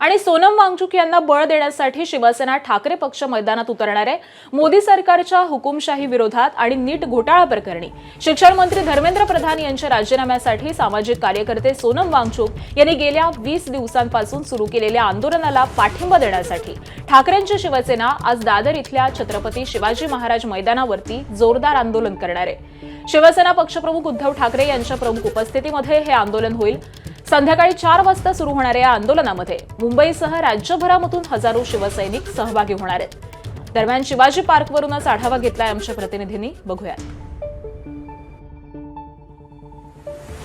आणि सोनम वांगचुक यांना बळ देण्यासाठी शिवसेना ठाकरे पक्ष मैदानात उतरणार आहे। मोदी सरकारच्या हुकुमशाही विरोधात आणि नीट घोटाळा प्रकरणी शिक्षण मंत्री धर्मेंद्र प्रधान यांच्या राजीनाम्यासाठी सामाजिक कार्यकर्ते सोनम वांगचुक यांनी गेल्या 20 दिवसांपासून सुरू केलेल्या आंदोलनाला पाठिंबा देण्यासाठी ठाकरेंची शिवसेना आज दादर इथल्या छत्रपती शिवाजी महाराज मैदानावरती जोरदार आंदोलन करणार आहे। शिवसेना पक्षप्रमुख उद्धव ठाकरे यांच्या प्रमुख उपस्थितीमध्ये हे आंदोलन होईल। संध्याकाळी 4 वाजता सुरू होणाऱ्या या आंदोलनामध्ये मुंबईसह राज्यभरामधून हजारो शिवसैनिक सहभागी होणार आहेत। दरम्यान शिवाजी पार्कवरूनच आढावा घेतलाय आमच्या प्रतिनिधींनी, बघूया।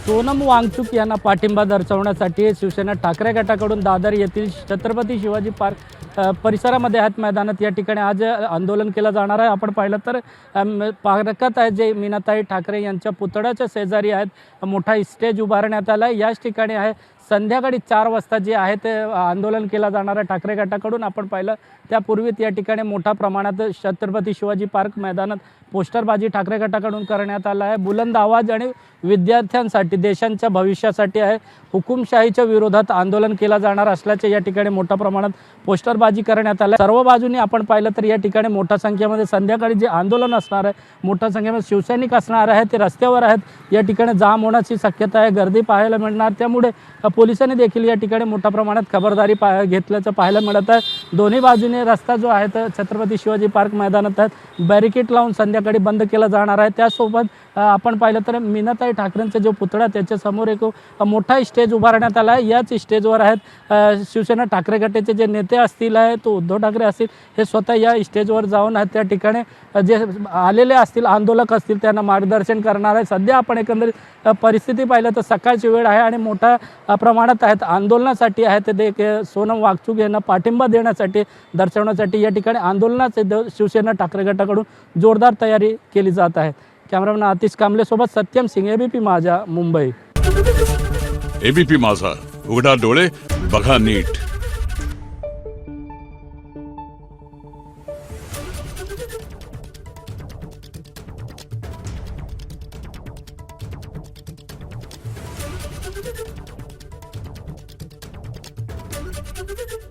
सोनम वांगचुक यांना पाठिंबा दर्शवण्यासाठी शिवसेना ठाकरे गटाकडून दादर येथील छत्रपती शिवाजी पार्क परिसरामध्ये आहेत मैदानात या ठिकाणी आज आंदोलन केलं जाणार आहे। आपण पाहिलं तर पार्कात आहे जे मीनाताई ठाकरे यांच्या पुतळ्याच्या शेजारी आहेत मोठा स्टेज उभारण्यात आला आहे। याच ठिकाणी आहे संध्याकाळी 4 वाजता जे आहे ते आंदोलन केलं जाणार आहे ठाकरे गटाकडून। आपण पाहिलं त्यापूर्वीच या ठिकाणी मोठ्या प्रमाणात छत्रपती शिवाजी पार्क मैदानात पोस्टरबाजी ठाकरे गटाकडून करण्यात आला आहे। बुलंद आवाज आणि विद्यार्थ्यांसाठी देशांच्या भविष्यासाठी आहे हुकुमशाहीच्या विरोधात आंदोलन केलं जाणार असल्याचे या ठिकाणी मोठ्या प्रमाणात पोस्टरबाजी करण्यात आलं। सर्व बाजूनी आपण पाहिलं तर या ठिकाणी मोठ्या संख्येमध्ये संध्याकाळी जे आंदोलन असणार आहे मोठ्या संख्येमध्ये शिवसैनिक असणार आहेत, ते रस्त्यावर आहेत। या ठिकाणी जाम होण्याची शक्यता आहे, गर्दी पाहायला मिळणार, त्यामुळे पोलिसांनी देखील या ठिकाणी मोठ्या प्रमाणात खबरदारी घेतल्याचं पाहायला मिळत आहे। दोन्ही बाजूने रस्ता जो आहे तर छत्रपती शिवाजी पार्क मैदानात आहेत बॅरिकेड लावून संध्याकाळी बंद केला जाणार आहे। त्यासोबत आपण पाहिलं तर मीनाताई ठाकरेंचा जो पुतळा त्याच्या समोर एक मोठा स्टेज उभारण्यात आला आहे। याच स्टेजवर आहेत शिवसेना ठाकरे गटाचे जे नेते असतील आहे तो उद्धव ठाकरे असतील हे स्वतः या स्टेजवर जाऊन आहेत त्या ठिकाणी जे आलेले असतील आंदोलक असतील त्यांना मार्गदर्शन करणार आहे। सध्या आपण एकंदरीत परिस्थिती पाहिलं तर सकाळची वेळ आहे आणि मोठ्या प्रमाणात आहेत आंदोलनासाठी आहेत ते सोनम वांगचुक यांना पाठिंबा देण्यासाठी दर्शवण्यासाठी या ठिकाणी आंदोलनाचे शिवसेना ठाकरे गटाकडून जोरदार तयारी केली जात आहे। कॅमेरामॅन आतिश कांबळे सोबत सत्यम सिंग, एबीपी माझा, मुंबई। एबीपी माझा, उघडा डोळे बघा नीट। Thank you.